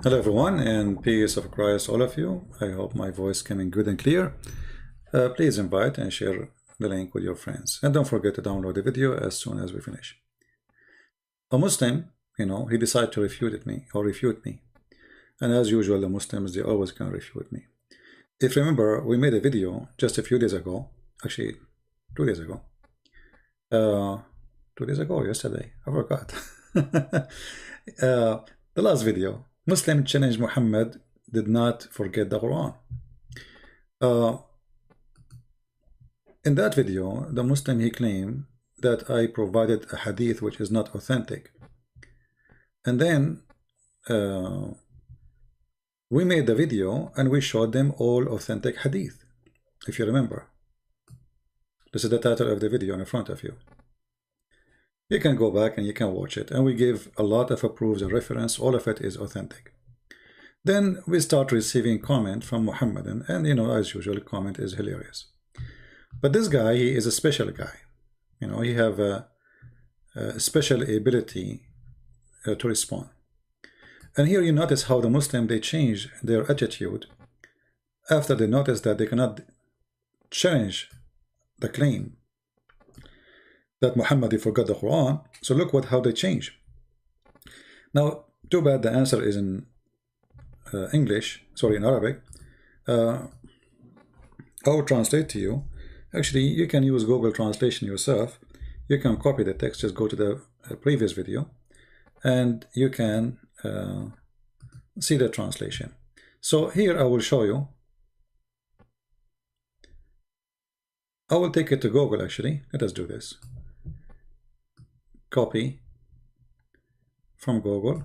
Hello everyone, and peace of Christ all of you. I hope my voice coming good and clear. Please invite and share the link with your friends, and don't forget to download the video as soon as we finish. A Muslim, he decided to refute me, and as usual the Muslims, they always can refute me. If you remember, we made a video just a few days ago, actually 2 days ago, 2 days ago, yesterday, I forgot. The last video, Muslim challenged Muhammad did not forget the Quran. In that video, the Muslim, he claimed that I provided a hadith which is not authentic. And then we made the video and we showed them all authentic hadith, if you remember. This is the title of the video in front of you. You can go back and you can watch it, and we give a lot of proofs and reference. All of it is authentic. Then we start receiving comment from Muhammadan, and as usual, comment is hilarious. But this guy, he is a special guy. He have a special ability to respond. And here you notice how the Muslim, they change their attitude after they notice that they cannot challenge the claim that Muhammad forgot the Quran. So look how they change. Now, too bad the answer is in in Arabic. I will translate to you. Actually, you can use Google Translation yourself. You can copy the text, just go to the previous video, and you can see the translation. So here I will show you. I will take it to Google, actually. Let us do this. Copy from Google.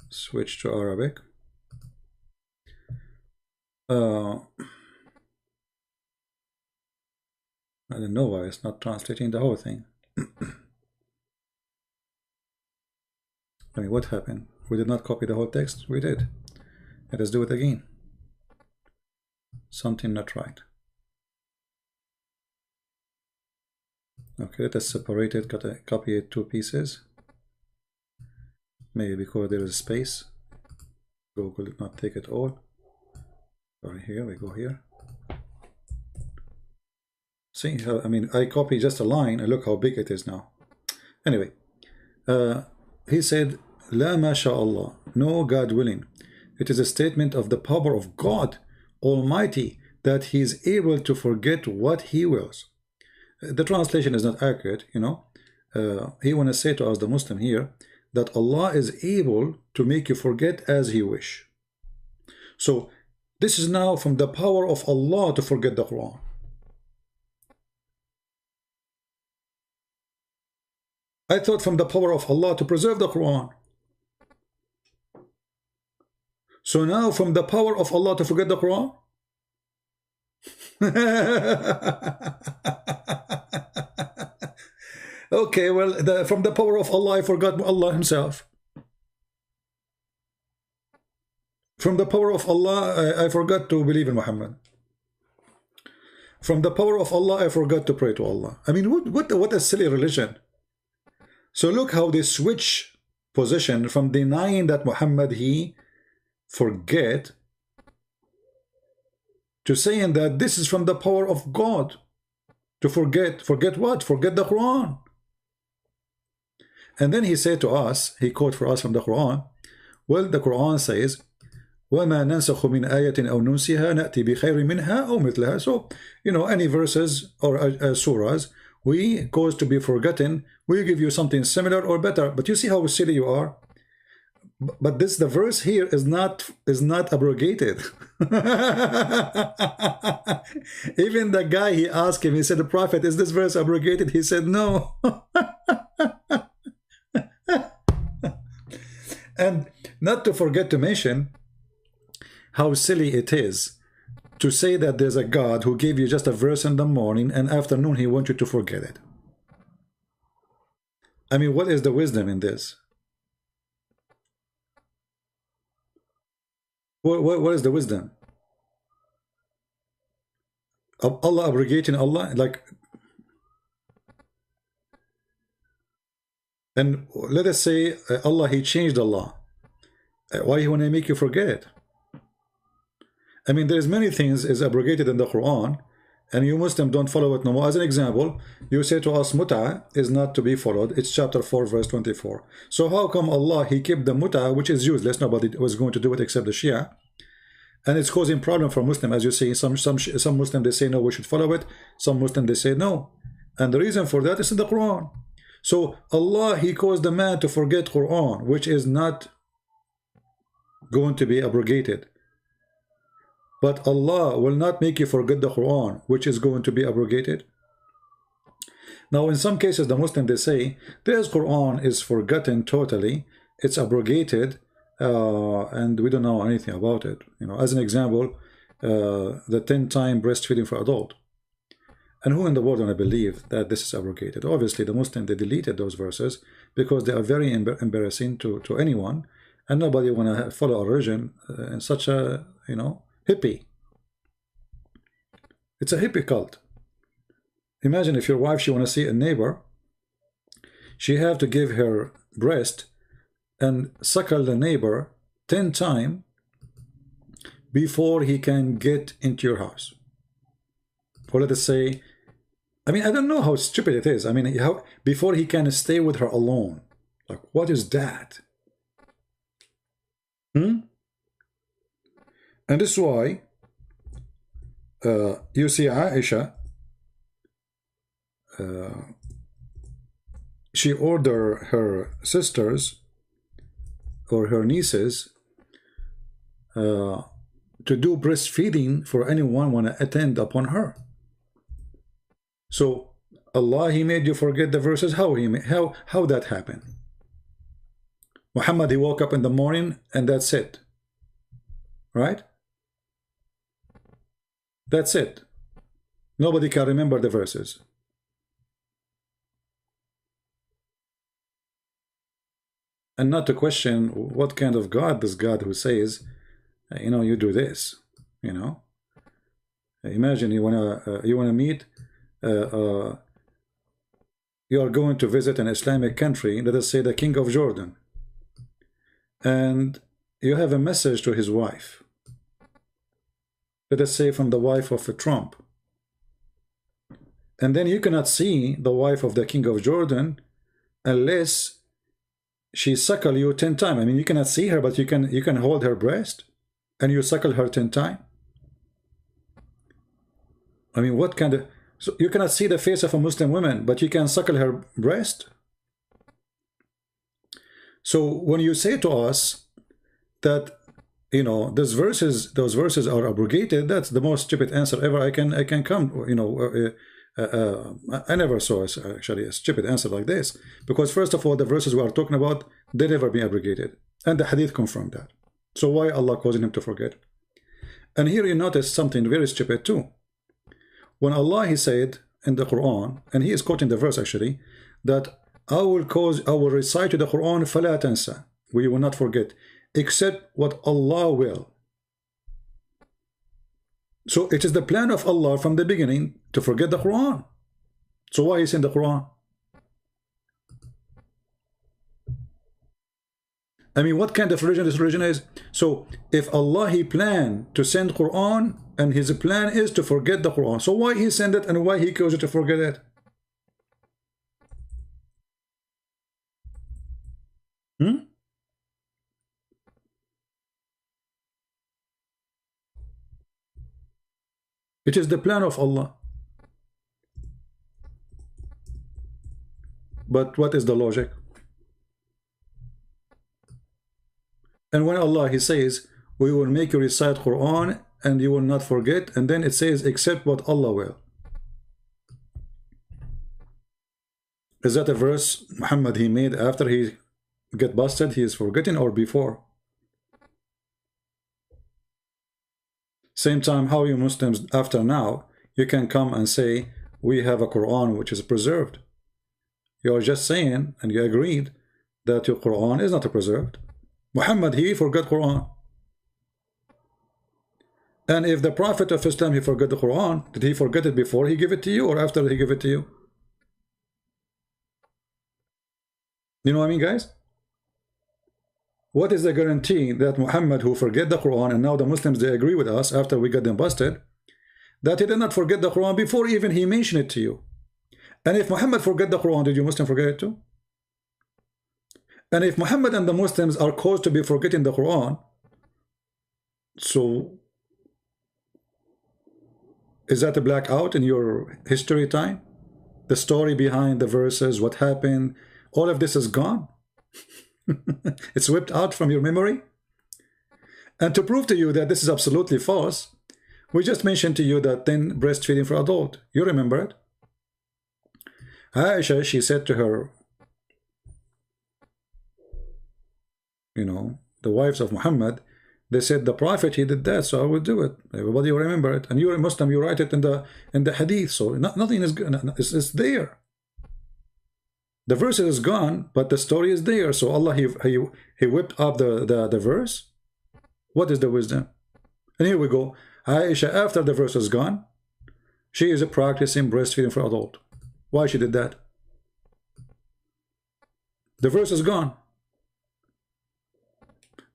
Switch to Arabic. I don't know why it's not translating the whole thing. I mean, what happened? We did not copy the whole text? We did. Let us do it again. Something not right. Okay, let us separate it, copy it 2 pieces. Maybe because there is space. Google did not take it all. Sorry, here we go here. See how, I copy just a line and look how big it is now. Anyway, he said, La masha Allah, no, God willing. It is a statement of the power of God Almighty that He is able to forget what He wills. The translation is not accurate, He want to say to us, the Muslim here, that Allah is able to make you forget as He wish. So this is now from the power of Allah to forget the Quran. I thought from the power of Allah to preserve the Quran. So now from the power of Allah to forget the Quran? Okay, well, from the power of Allah, I forgot Allah Himself. From the power of Allah, I forgot to believe in Muhammad. From the power of Allah, I forgot to pray to Allah. I mean, what a silly religion. So look how they switch position from denying that Muhammad, he forget, to saying that this is from the power of God to forget. Forget what? Forget the Quran. And then he said to us, he quote for us from the Quran, well, the Quran says, وَمَا نَنْسَخُ مِنْ آيَةٍ أَوْ نُنْسِهَا نَأْتِي بِخَيْرٍ مِنْهَا أَوْ مِثْلَهَا. So, any verses or surahs, we cause to be forgotten, we give you something similar or better. But you see how silly you are? But the verse here is not abrogated. Even the guy, he asked him, he said, the Prophet, is this verse abrogated? He said, no. And not to forget to mention how silly it is to say that there's a God who gave you just a verse in the morning and afternoon he wants you to forget it. I mean, what is the wisdom in this? What is the wisdom? Allah abrogating Allah, like And let us say Allah, he changed Allah. Why he want to make you forget it? I mean, there's many things is abrogated in the Quran, and you Muslim don't follow it no more. As an example, you say to us, mut'a is not to be followed. It's chapter 4, verse 24. So how come Allah, he kept the mut'a, which is useless, nobody was going to do it except the Shia, and it's causing problem for Muslim, as you say. Some Muslim, they say no, we should follow it. Some Muslim, they say no. And the reason for that is in the Quran. So Allah, he caused the man to forget Quran, which is not going to be abrogated. But Allah will not make you forget the Quran, which is going to be abrogated. Now, in some cases, the Muslim, they say, this Quran is forgotten totally. It's abrogated, and we don't know anything about it. You know, as an example, the 10-time breastfeeding for adult. And who in the world gonna believe that this is abrogated? Obviously, the Muslim, they deleted those verses because they are very embarrassing to anyone, and nobody wanna follow a religion in such a, you know, hippie. It's a hippie cult. Imagine if your wife, she wanna see a neighbor, she have to give her breast and suckle the neighbor 10 times before he can get into your house. Or let us say, I mean, I don't know how stupid it is. I mean, how before he can stay with her alone. Like, what is that? And this is why you see Aisha, she ordered her sisters or her nieces to do breastfeeding for anyone want to attend upon her. So Allah, he made you forget the verses. How that happened? Muhammad, he woke up in the morning and that's it, right? That's it. Nobody can remember the verses. And not to question what kind of God this God who says, you know, you do this, you know. Imagine you wanna meet. You are going to visit an Islamic country, let us say the King of Jordan, and you have a message to his wife, let us say from the wife of Trump, and then you cannot see the wife of the King of Jordan unless she suckle you 10 times. I mean, you cannot see her, but you can hold her breast and you suckle her 10 times. I mean, what kind of... So you cannot see the face of a Muslim woman, but you can suckle her breast. So when you say to us that, you know, those verses are abrogated, that's the most stupid answer ever I can come. You know, I never saw actually a stupid answer like this, because first of all, the verses we are talking about, they never been abrogated, and the hadith confirmed that. So why Allah causing him to forget? And here you notice something very stupid too. When Allah, he said in the Quran, and he is quoting the verse actually, that I will recite to the Quran فَلَا تَنْسَى, we will not forget, except what Allah will. So it is the plan of Allah from the beginning to forget the Quran. So why is in the Quran? I mean, what kind of religion this religion is? So if Allah, he planned to send Quran, and his plan is to forget the Quran, so why he sent it and why he caused you to forget it? It is the plan of Allah. But what is the logic? And when Allah, he says, we will make you recite Quran and you will not forget, and then it says, except what Allah will. Is that a verse Muhammad he made after he get busted, he is forgetting, or before? Same time, how you Muslims after now, you can come and say, we have a Quran which is preserved. You are just saying, and you agreed, that your Quran is not preserved. Muhammad, he forgot Quran. And if the Prophet of Islam, he forgot the Quran, did he forget it before he gave it to you or after he gave it to you? You know what I mean, guys? What is the guarantee that Muhammad, who forget the Quran, and now the Muslims, they agree with us after we got them busted, that he did not forget the Quran before even he mentioned it to you? And if Muhammad forget the Quran, did you Muslim forget it too? And if Muhammad and the Muslims are caused to be forgetting the Quran, so is that a blackout in your history time? The story behind the verses, what happened, all of this is gone. It's whipped out from your memory. And to prove to you that this is absolutely false, we just mentioned to you that then breastfeeding for adult. You remember it? Aisha, she said to her, you know, the wives of Muhammad, they said the Prophet, he did that, so I will do it. Everybody will remember it. And you're a Muslim, you write it in the hadith, so nothing is good. It's there. The verse is gone, but the story is there. So Allah, he whipped up the verse. What is the wisdom? And here we go. Aisha, after the verse is gone, she is practicing breastfeeding for adult. Why she did that? The verse is gone.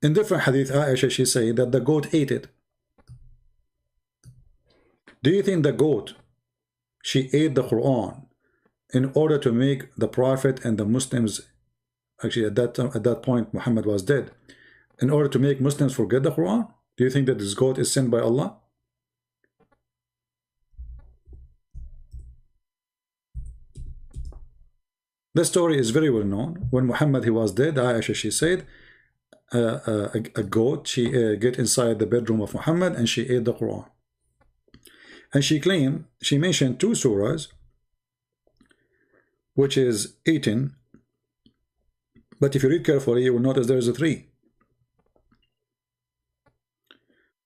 In different hadith, Aisha, she said that the goat ate it. Do you think the goat, she ate the Quran in order to make the Prophet and the Muslims, actually at that point Muhammad was dead, in order to make Muslims forget the Quran? Do you think that this goat is sent by Allah? The story is very well known. When Muhammad, he was dead, Aisha, she said, a goat, she get inside the bedroom of Muhammad and she ate the Quran. And she claimed, she mentioned 2 surahs, which is eaten, but if you read carefully, you will notice there is a 3.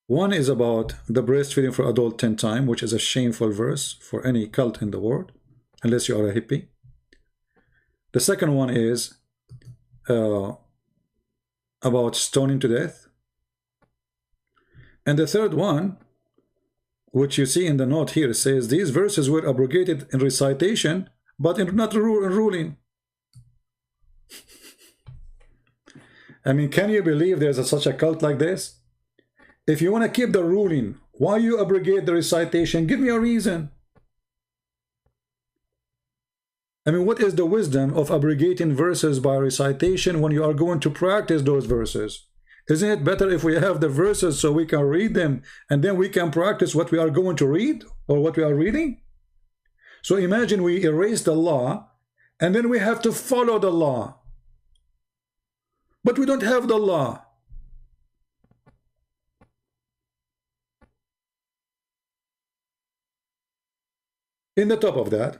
One is about the breastfeeding for adult 10 times, which is a shameful verse for any cult in the world, unless you are a hippie. The second one is about stoning to death. And the third one, which you see in the note here, says these verses were abrogated in recitation, but not in ruling. I mean, can you believe there's such a cult like this? If you want to keep the ruling, why you abrogate the recitation? Give me a reason. I mean, what is the wisdom of abrogating verses by recitation when you are going to practice those verses? Isn't it better if we have the verses so we can read them and then we can practice what we are going to read or what we are reading? So imagine we erase the law and then we have to follow the law. But we don't have the law. In the top of that,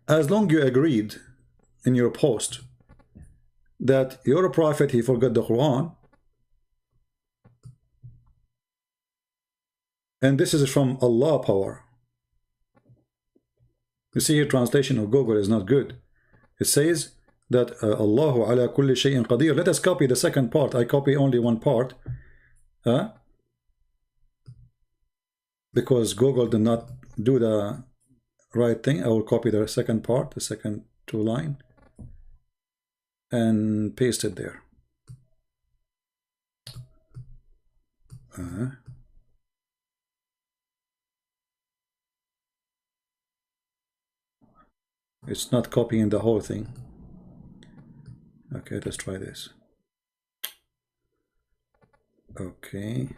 as long you agreed in your post that your prophet, he forgot the Quran, and this is from Allah power. You see here, translation of Google is not good. It says that Allahu ala kulli shay'in qadir. Let us copy the second part. I copy only one part, because Google did not do the right thing. I will copy the second part, the second 2 line, and paste it there. It's not copying the whole thing. Okay, let's try this. Okay.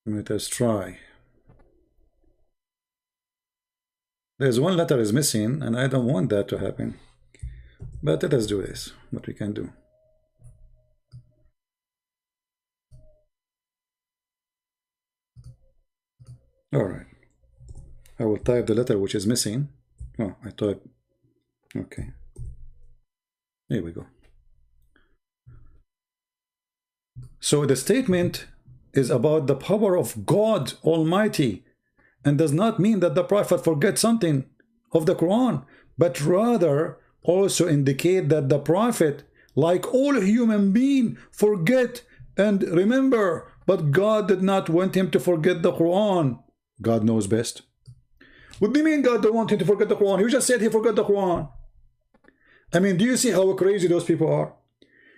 Let us try. There's one letter is missing, and I don't want that to happen. But let us do this, what we can do. Alright. I will type the letter which is missing. Oh, I type. Okay. Here we go. So the statement is about the power of God Almighty, and does not mean that the Prophet forgets something of the Quran, but rather also indicate that the Prophet, like all human beings, forget and remember, but God did not want him to forget the Quran. God knows best. What do you mean God don't want him to forget the Quran? You just said he forgot the Quran. I mean, do you see how crazy those people are?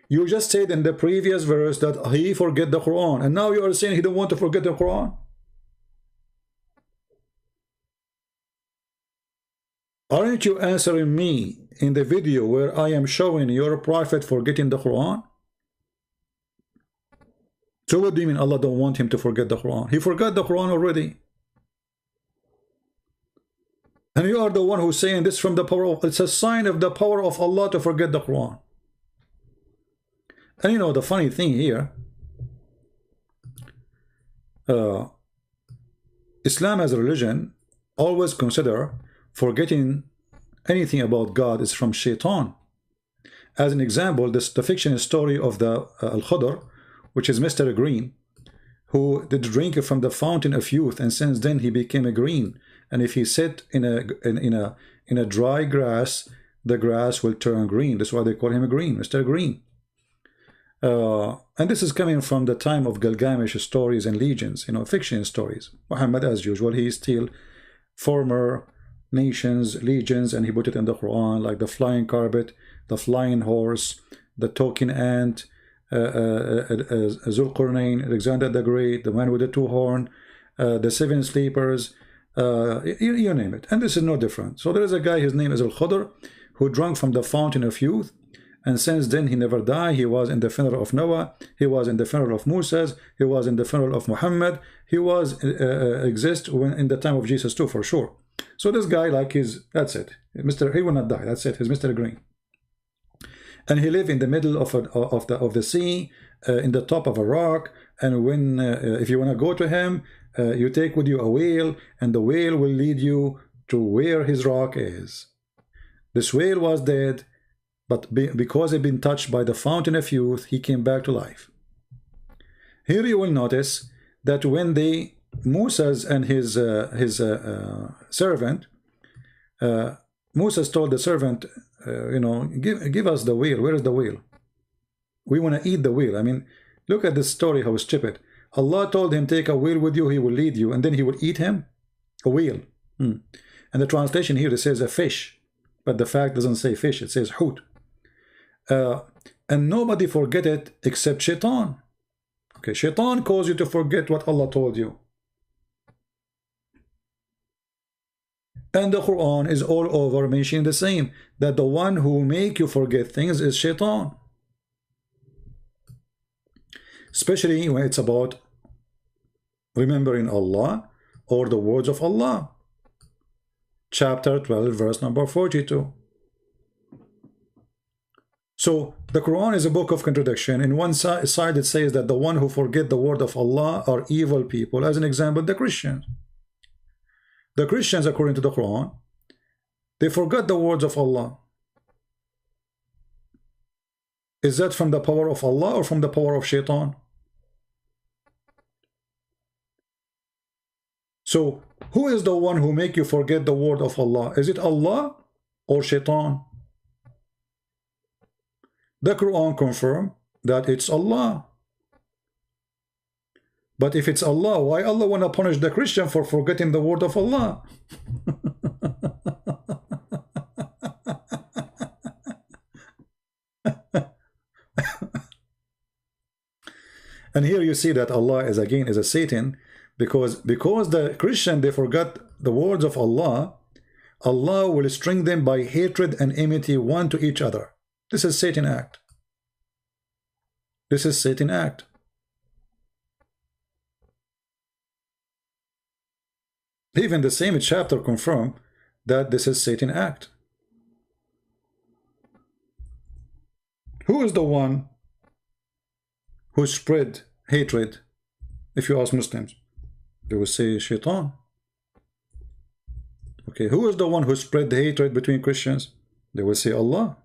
You just said in the previous verse that he forget the Quran, and now you are saying he don't want to forget the Quran. Aren't you answering me in the video where I am showing your prophet forgetting the Quran? So what do you mean Allah don't want him to forget the Quran? He forgot the Quran already. And you are the one who's saying this from the power of, it's a sign of the power of Allah to forget the Quran. And you know the funny thing here, Islam as a religion always consider forgetting anything about God is from Shaitan. As an example, the fiction story of the Al-Khadr, which is Mr. Green, who did drink from the fountain of youth, and since then he became a green. And if he sit in a dry grass, the grass will turn green. That's why they call him a green, Mr. Green. And this is coming from the time of Gilgamesh stories and legends, you know, fiction stories. Muhammad, as usual, he steal former nations, legions, and he put it in the Quran, like the flying carpet, the flying horse, the talking ant, Zulqarnain, Alexander the Great, the man with the two horns, the seven sleepers, you name it. And this is no different. So there is a guy, his name is Al-Khadr, who drank from the fountain of youth, and since then he never died. He was in the funeral of Noah, he was in the funeral of Moses, he was in the funeral of Muhammad, he was exist when in the time of Jesus too, for sure. So this guy, like, that's it, he will not die, that's it, he's Mr. Green. And he lived in the middle of the sea, in the top of a rock. And when if you want to go to him, you take with you a whale, and the whale will lead you to where his rock is. This whale was dead, but because he'd been touched by the fountain of youth, he came back to life. Here you will notice that when Moses and his servant, Moses told the servant, you know, give us the whale. Where is the whale? We want to eat the whale. I mean, look at this story, how stupid. Allah told him, take a whale with you, he will lead you, and then he will eat him? A whale. And the translation here, it says a fish, but the fact doesn't say fish, it says hoot. And nobody forget it except Shaitan. Okay, Shaitan caused you to forget what Allah told you. And the Quran is all over mentioning the same, that the one who make you forget things is Shaitan. Especially when it's about remembering Allah or the words of Allah. Chapter 12, verse number 42. So the Quran is a book of contradiction. In one side it says that the one who forget the word of Allah are evil people. As an example, the Christians. The Christians, according to the Quran, they forgot the words of Allah. Is that from the power of Allah or from the power of Shaitan? So, who is the one who make you forget the word of Allah? Is it Allah or Shaitan? The Quran confirms that it's Allah. But if it's Allah, why Allah want to punish the Christian for forgetting the word of Allah? And here you see that Allah is again is a Satan, because the Christian, they forgot the words of Allah, Allah will string them by hatred and enmity one to each other. This is Satan act. This is Satan act. Even the same chapter confirm that this is Satan act. Who is the one who spread hatred? If you ask Muslims, they will say Shaitan. Okay, who is the one who spread the hatred between Christians? They will say Allah.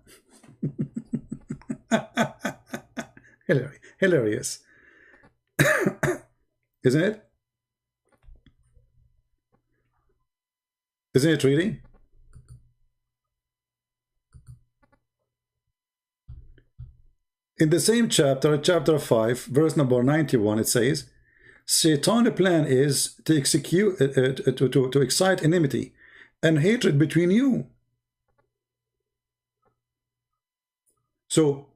Hilarious. Isn't it? Isn't it really? In the same chapter, chapter 5, verse number 91, it says, Satan's plan is to execute, to excite enmity and hatred between you. So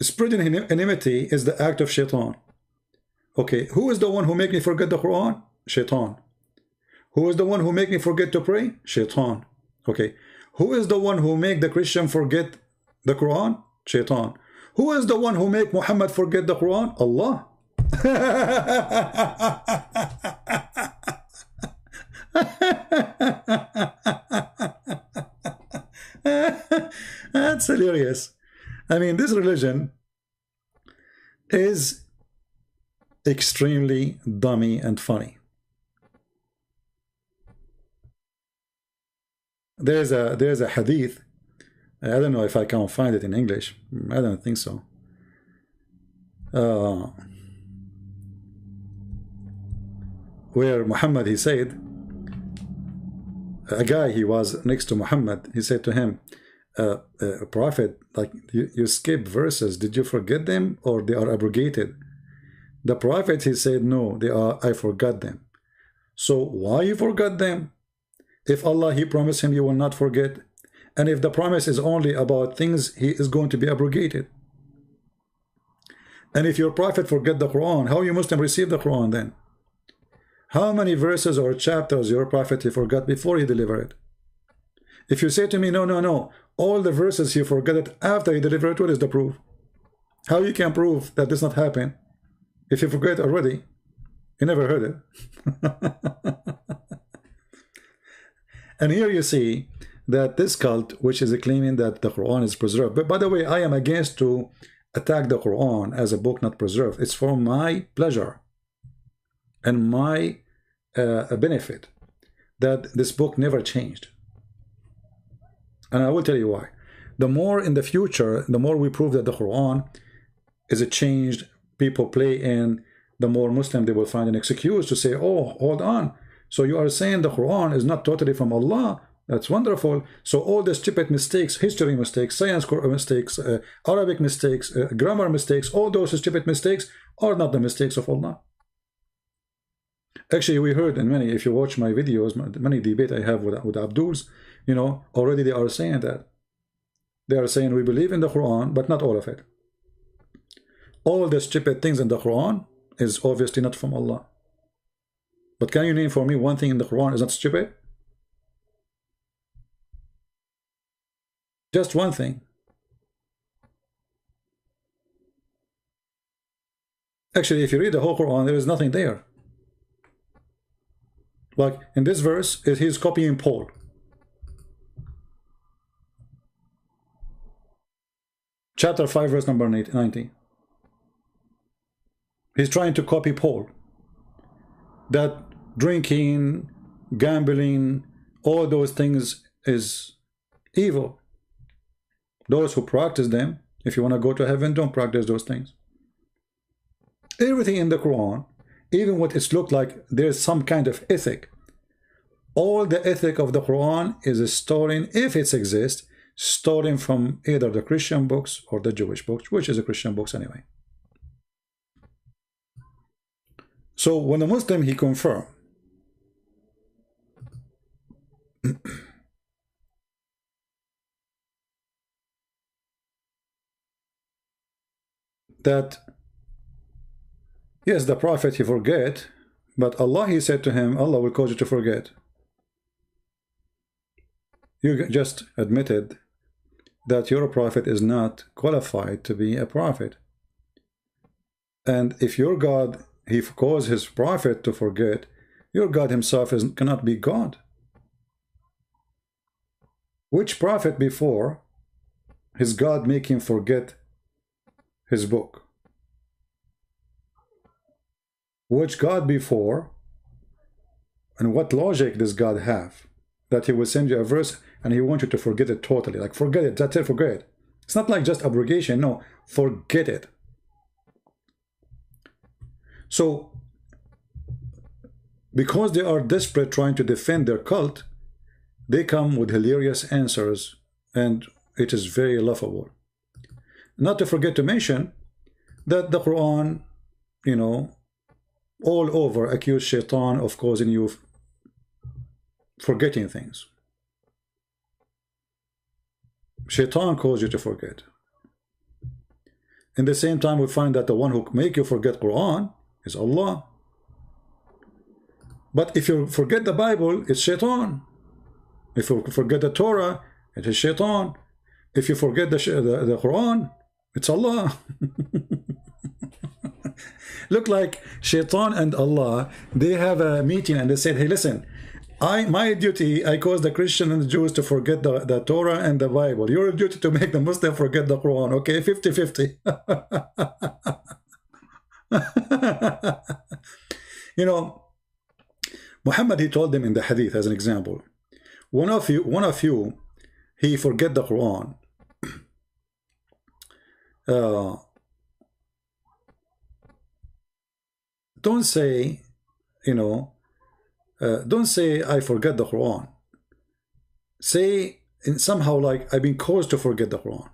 spreading enmity is the act of shaitan. Okay, who is the one who make me forget the Quran? Shaitan. Who is the one who make me forget to pray? Shaitan. Okay, who is the one who make the Christian forget the Quran? Shaitan. Who is the one who make Muhammad forget the Quran? Allah. That's hilarious. I mean, this religion is extremely dummy and funny. There's a hadith. I don't know if I can find it in English. I don't think so. Where Muhammad, he said, a guy, he was next to Muhammad, he said to him, Prophet, like you skip verses, did you forget them or they are abrogated? The Prophet, he said, no, they are, I forgot them. So why you forgot them? If Allah, he promised him you will not forget, and if the promise is only about things, he is going to be abrogated. And if your Prophet forget the Quran, how you Muslim receive the Quran then? How many verses or chapters your Prophet he forgot before he delivered it? If you say to me, no, all the verses he forgot it after he delivered it, what is the proof? How you can prove that this not happen if you forget already? You never heard it. And here you see that this cult, which is claiming that the Quran is preserved. But by the way, I am against to attack the Quran as a book not preserved. It's for my pleasure and my benefit that this book never changed. And I will tell you why. The more in the future, the more we prove that the Quran is a changed, people play in, the more Muslim they will find an excuse to say, oh, hold on. So you are saying the Quran is not totally from Allah. That's wonderful. So all the stupid mistakes, history mistakes, science mistakes, Arabic mistakes, grammar mistakes, all those stupid mistakes are not the mistakes of Allah. Actually, we heard in many, if you watch my videos, many debate I have with Abduls, you know, already they are saying that. They are saying we believe in the Quran, but not all of it. All the stupid things in the Quran is obviously not from Allah. But can you name for me one thing in the Quran is not stupid? Just one thing. Actually, if you read the whole Quran, there is nothing there. Like in this verse, he's copying Paul. Chapter 5, verse number 90. He's trying to copy Paul. That drinking, gambling, all those things is evil. Those who practice them, if you want to go to heaven, don't practice those things. Everything in the Quran, even what it's looked like, there's some kind of ethic. All the ethic of the Quran is stolen, if it exists, stolen from either the Christian books or the Jewish books, which is the Christian books anyway. So when a Muslim, he confirmed that yes, the Prophet he forget, but Allah, he said to him, Allah will cause you to forget. You just admitted that your Prophet is not qualified to be a prophet. And if your God, he caused his Prophet to forget, your God himself cannot be God. Which prophet before his God make him forget his book? Which God before, and what logic does God have that he will send you a verse and he wants you to forget it totally? Like, forget it, that's it, forget it. It's not like just abrogation, no, forget it. So because they are desperate trying to defend their cult, they come with hilarious answers, and it is very laughable. Not to forget to mention that the Quran, you know, all over accuse Shaitan of causing you forgetting things. Shaitan caused you to forget. In the same time, we find that the one who make you forget Quran is Allah. But if you forget the Bible, it's Shaitan. If you forget the Torah, it is Shaitan. If you forget the Quran, it's Allah. Look like Shaitan and Allah, they have a meeting and they said, hey, listen, my duty, I cause the Christian and the Jews to forget the Torah and the Bible. Your duty to make the Muslim forget the Quran. Okay, 50-50. You know, Muhammad, he told them in the hadith as an example, one of you, he forget the Quran. Don't say, you know, don't say I forget the Quran. Say somehow like I've been caused to forget the Quran.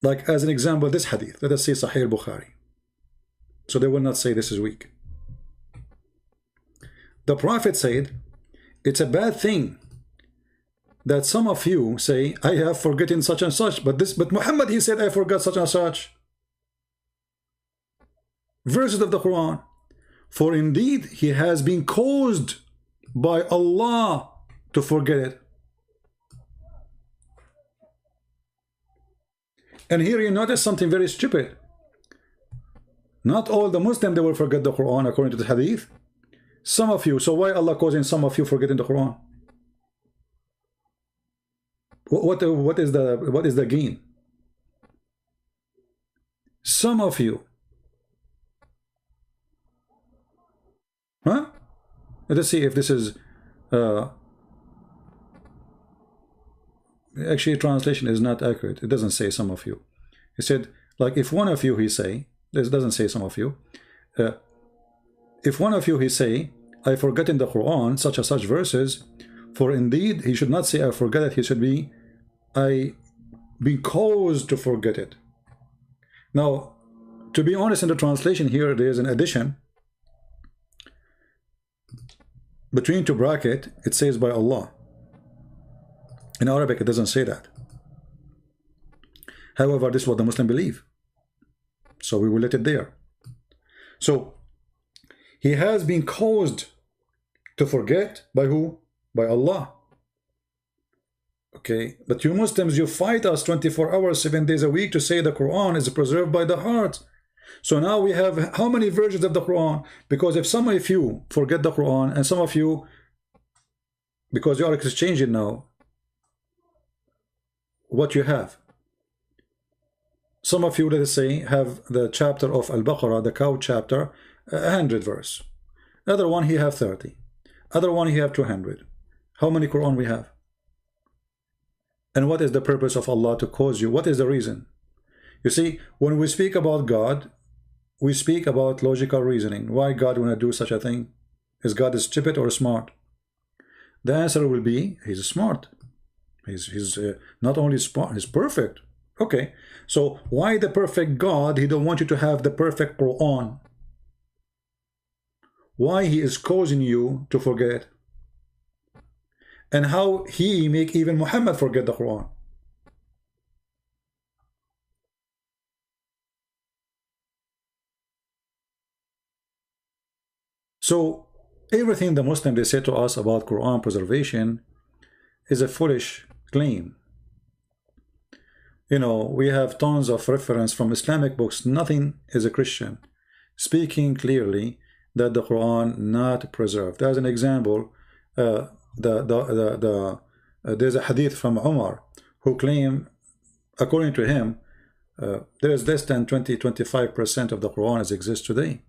Like as an example, this hadith, let us say Sahih Bukhari. So they will not say this is weak. The Prophet said, it's a bad thing that some of you say, I have forgotten such and such, but Muhammad, he said, I forgot such and such. Verses of the Quran. For indeed, he has been caused by Allah to forget it. And here you notice something very stupid. Not all the Muslims, they will forget the Quran according to the hadith. Some of you. So why Allah causing some of you forgetting the Quran? What is the gain? Some of you. Huh? Let us see if this is actually translation is not accurate. It doesn't say some of you. He said, like if one of you he say, this doesn't say some of you. If one of you he say, I forget in the Quran such and such verses, for indeed he should not say I forget it, he should be I be caused to forget it. Now, to be honest, in the translation here there is an addition between two brackets. It says by Allah. In Arabic it doesn't say that. However, this is what the Muslim believe, so we will let it there. So he has been caused to forget by who? By Allah. Okay, but you Muslims, you fight us 24 hours, 7 days a week to say the Quran is preserved by the heart. So now we have how many versions of the Quran? Because if some of you forget the Quran and some of you, because you are exchanging now what you have. Some of you, let us say, have the chapter of Al-Baqarah, the cow chapter, 100 verse. Other one he have 30. Other one he have 200. How many Quran we have? And what is the purpose of Allah to cause you? What is the reason? You see, when we speak about God, we speak about logical reasoning. Why God want to do such a thing? Is God stupid or smart? The answer will be, he's smart. He's not only smart, he's perfect. Okay, so why the perfect God, he don't want you to have the perfect Quran? Why he is causing you to forget? And how he make even Muhammad forget the Quran? So everything the Muslim they say to us about Quran preservation is a foolish claim. You know, we have tons of reference from Islamic books. Nothing is a Christian speaking clearly that the Quran not preserved. As an example, there's a hadith from Umar who claim, according to him, there is less than 20-25% of the Quran as exists today.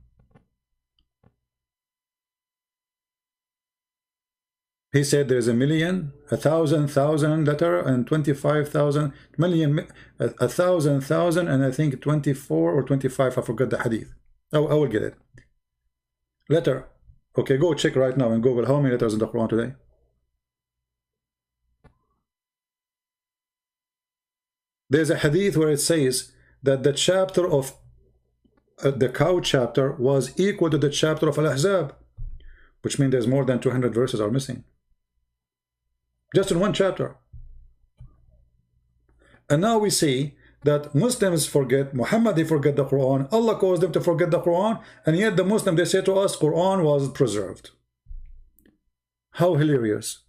He said there is 1,000,000, 1,000,000 letter, and 25,000 million, 1,000,000, and I think 24 or 25. I forgot the hadith. I will get it. Letter. Okay, go check right now in Google how many letters in the Quran today. There's a hadith where it says that the chapter of the cow chapter was equal to the chapter of Al-Ahzab, which means there's more than 200 verses are missing. just in one chapter. And now we see that Muslims forget, Muhammad, they forget the Quran, Allah caused them to forget the Quran, and yet the Muslim, they say to us, Quran was preserved. How hilarious.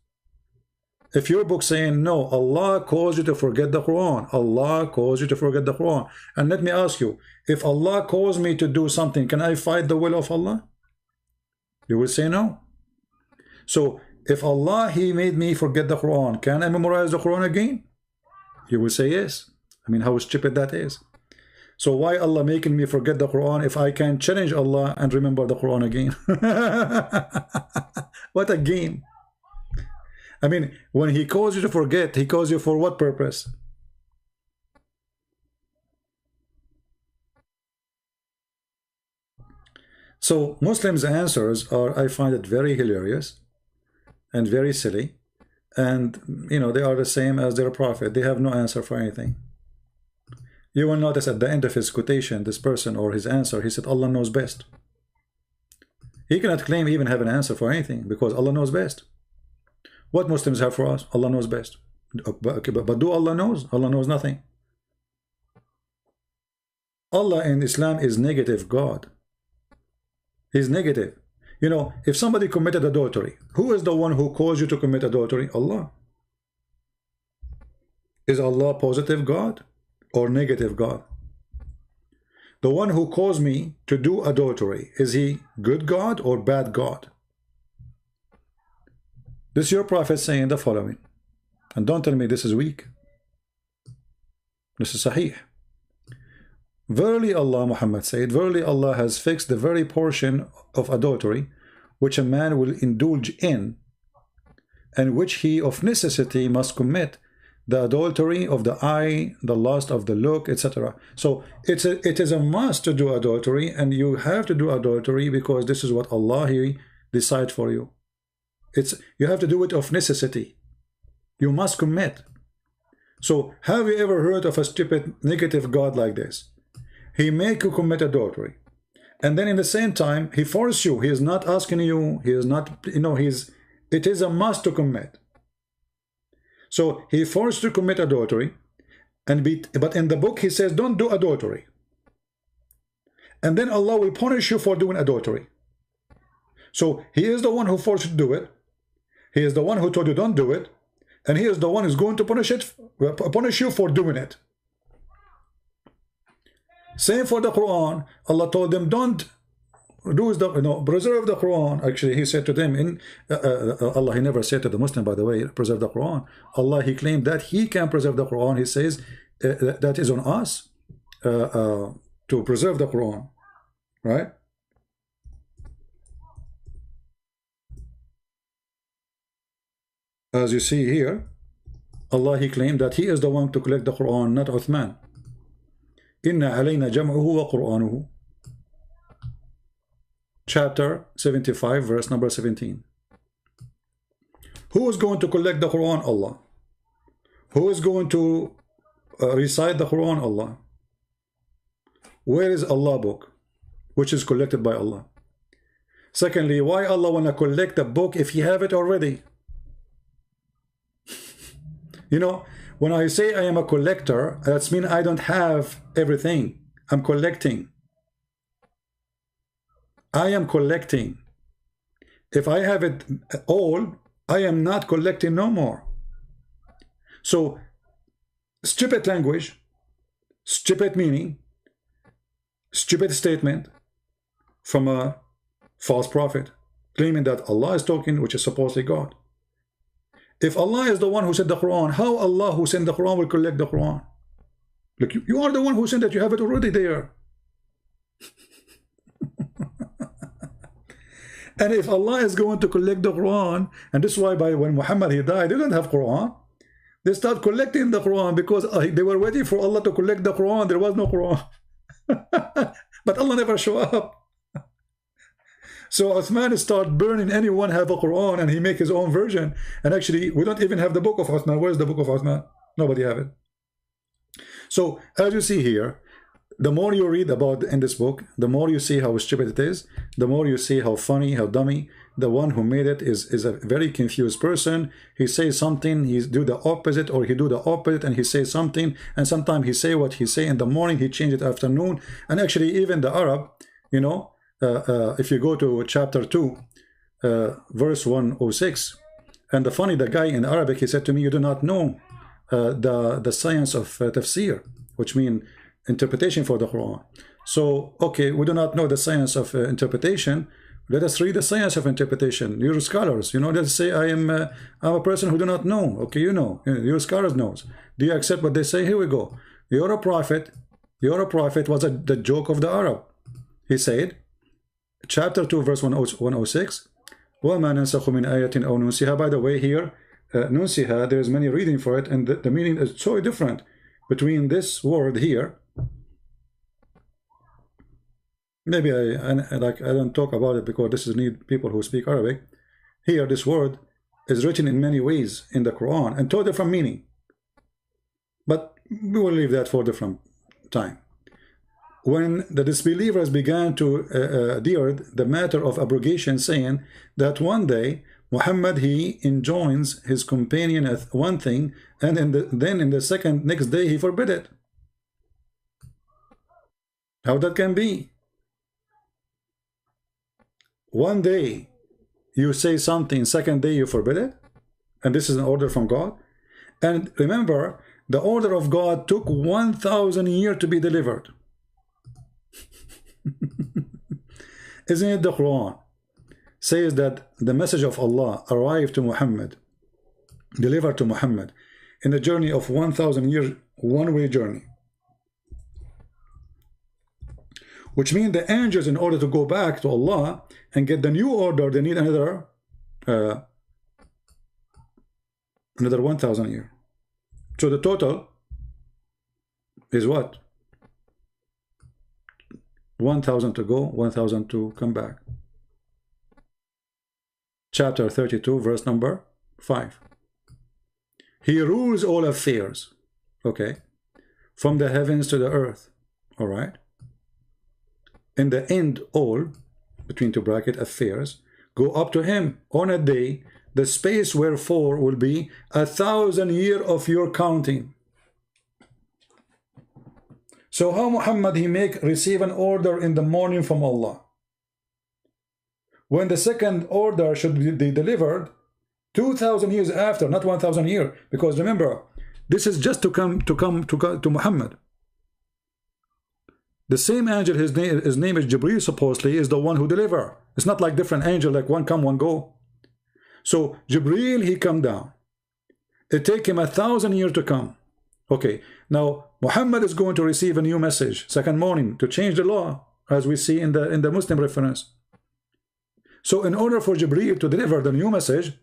If your book saying, no, Allah caused you to forget the Quran, Allah caused you to forget the Quran. And let me ask you, if Allah caused me to do something, can I fight the will of Allah? You will say no. So if Allah, He made me forget the Quran, can I memorize the Quran again? You will say yes. I mean, how stupid that is. So why Allah making me forget the Quran if I can challenge Allah and remember the Quran again? What a game. I mean, when He calls you to forget, He calls you for what purpose? So Muslims' answers are, I find it very hilarious and very silly. And, you know, they are the same as their prophet. They have no answer for anything. You will notice at the end of his quotation, this person or his answer, he said, Allah knows best. He cannot claim even have an answer for anything because Allah knows best. What Muslims have for us? Allah knows best. But do Allah knows? Allah knows nothing. Allah in Islam is negative God. He's negative. You know, if somebody committed adultery, who is the one who caused you to commit adultery? Allah. Is Allah positive God or negative God? The one who caused me to do adultery, is he good God or bad God? This is your prophet saying the following. And don't tell me this is weak. This is sahih. Verily Allah, Muhammad said, verily Allah has fixed the very portion of adultery which a man will indulge in, and which he of necessity must commit, the adultery of the eye, the lust of the look, etc. So it is a must to do adultery, and you have to do adultery because this is what Allah He decide for you. You have to do it of necessity. You must commit. So have you ever heard of a stupid negative God like this? He make you commit adultery, and then in the same time He force you. He is not asking you. He is not, you know, it is a must to commit. So He forced you to commit adultery, but in the book He says don't do adultery, and then Allah will punish you for doing adultery. So He is the one who forced you to do it. He is the one who told you don't do it, and He is the one who's going to punish you for doing it. Same for the Quran. Allah told them don't do preserve the Quran. Actually, He said to them Allah, He never said to the Muslim, by the way, preserve the Quran. Allah, He claimed that He can preserve the Quran. He says that is on us to preserve the Quran, right? As you see here, Allah, He claimed that He is the one to collect the Quran, not Uthman. Inna alayna jam'uhu wa Qur'anuhu. Chapter 75, verse number 17. Who is going to collect the Quran? Allah. Who is going to recite the Quran? Allah. Where is Allah book, which is collected by Allah? Secondly, why Allah want to collect the book if He have it already? You know, when I say I am a collector, that means I don't have everything. I'm collecting. I am collecting. If I have it all, I am not collecting no more. So, stupid language, stupid meaning, stupid statement from a false prophet, claiming that Allah is talking, which is supposedly God. If Allah is the one who sent the Quran, how Allah who sent the Quran will collect the Quran? Look, you are the one who sent it. You have it already there. And if Allah is going to collect the Quran, and this is why when Muhammad he died, they didn't have Quran. They start collecting the Quran because they were waiting for Allah to collect the Quran. There was no Quran. But Allah never showed up. So Uthman start burning anyone have a Quran, and he make his own version. And actually, we don't even have the book of Uthman. Where's the book of Uthman? Nobody have it. So as you see here, the more you read about in this book, the more you see how stupid it is, the more you see how funny, how dummy. The one who made it is a very confused person. He says something, he do the opposite, or he do the opposite, and he says something, and sometimes he say what he say in the morning, he change it afternoon. And actually, even the Arab, you know, if you go to chapter 2, verse 106, and the guy in Arabic, he said to me, you do not know the science of tafsir, which means interpretation for the Quran. So, okay, we do not know the science of interpretation. Let us read the science of interpretation. You're scholars, you know. Let's say I'm a person who do not know. Okay, you know, your scholars knows. Do you accept what they say? Here we go. You're a prophet. You're a prophet was the joke of the Arab. He said, chapter 2, verse 106. وَمَا نَنْسَخُ مِنْ آيَةٍ أَوْ نُنْسِهَا. By the way, here, نُنْسِهَا, there is many reading for it, and the meaning is so different between this word here. Maybe I don't talk about it because this is need people who speak Arabic. Here, this word is written in many ways in the Quran and two different meaning. But we will leave that for a different time. When the disbelievers began to adhere the matter of abrogation, saying that one day Muhammad he enjoins his companion at one thing, and then in the next day he forbid it. How that can be? One day you say something, second day you forbid it, and this is an order from God. And remember, the order of God took 1,000 years to be delivered. Isn't it the Quran says that the message of Allah arrived to Muhammad, delivered to Muhammad in a journey of 1,000 years, one-way journey, which means the angels, in order to go back to Allah and get the new order, they need another 1,000 years. So the total is what? 1,000 to go, 1,000 to come back. Chapter 32, verse number 5. He rules all affairs, okay, from the heavens to the earth, all right? In the end, all, between two bracket, affairs, go up to him on a day, the space wherefore will be 1,000 years of your counting. So how Muhammad he receive an order in the morning from Allah, when the second order should be delivered 2,000 years after, not 1,000 years, because remember, this is just to come to Muhammad. The same angel, his name is Jibreel, supposedly, is the one who deliver. It's not like different angel, like one come, one go. So Jibreel, he come down. It take him 1,000 years to come. Okay, now Muhammad is going to receive a new message second morning to change the law, as we see in the Muslim reference. So in order for Jibreel to deliver the new message,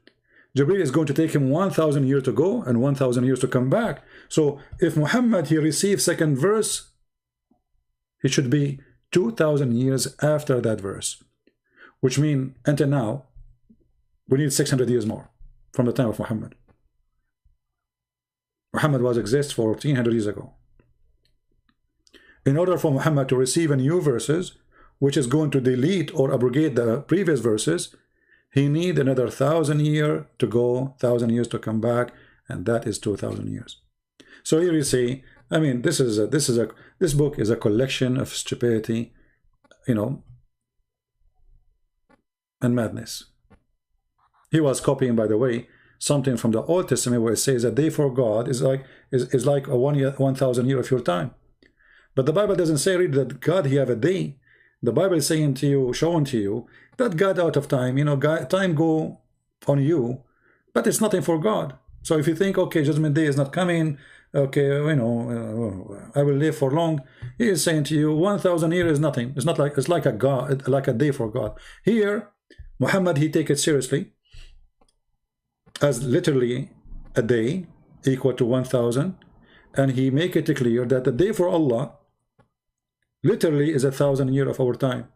Jibreel is going to take him 1,000 years to go and 1,000 years to come back. So if Muhammad he receives second verse, it should be 2,000 years after that verse, which means until now we need 600 years more from the time of Muhammad. Muhammad was exist for 1,400 years ago. In order for Muhammad to receive a new verses, which is going to delete or abrogate the previous verses, he need another 1,000 years to go, 1,000 years to come back, and that is 2,000 years. So here you see, I mean, this book is a collection of stupidity, you know, and madness. He was copying, by the way, something from the Old Testament where it says that day for God is like a 1,000 years of your time. But the Bible doesn't say really that God he have a day. The Bible is saying to you, showing to you that God out of time, you know, God, time go on you, but it's nothing for God. So if you think, okay, Judgment Day is not coming, okay, you know, I will live for long, he is saying to you, 1,000 years is nothing. It's not like, it's like a God, like a day for God. Here, Muhammad he take it seriously, as literally a day equal to 1,000, and he make it clear that the day for Allah literally is 1,000 years of our time.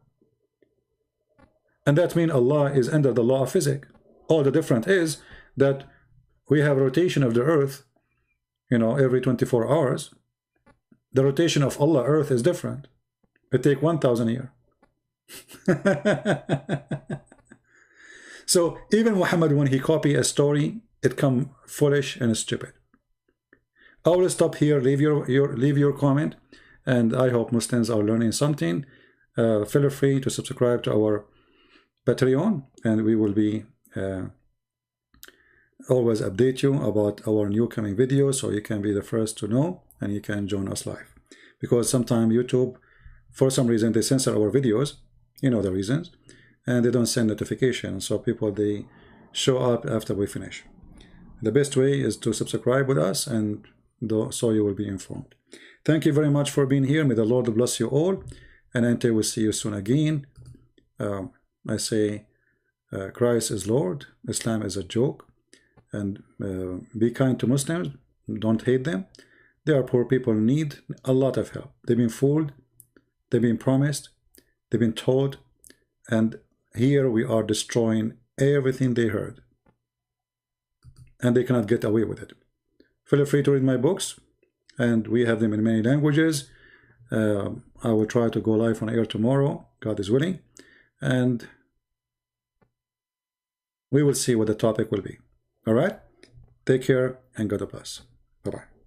And that means Allah is under the law of physics. All the difference is that we have rotation of the earth, you know, every 24 hours, The rotation of Allah, earth, is different. It take 1,000 years. So even Muhammad, when he copy a story, it come foolish and stupid. I will stop here. Leave your comment, and I hope Muslims are learning something. Feel free to subscribe to our Patreon, and we will be always update you about our new coming videos, so you can be the first to know, and you can join us live. Because sometimes YouTube, for some reason, they censor our videos, you know the reasons, and they don't send notifications, so people, they show up after we finish. The best way is to subscribe with us, and so you will be informed. Thank you very much for being here. May the Lord bless you all, and until we see you soon again, I say Christ is Lord, Islam is a joke, and be kind to Muslims, don't hate them. They are poor people, need a lot of help. They've been fooled, they've been promised, they've been told, and here we are destroying everything they heard, and they cannot get away with it. Feel free to read my books, and we have them in many languages. I will try to go live on air tomorrow, God is willing, and we will see what the topic will be. All right? Take care, and God bless. Bye-bye.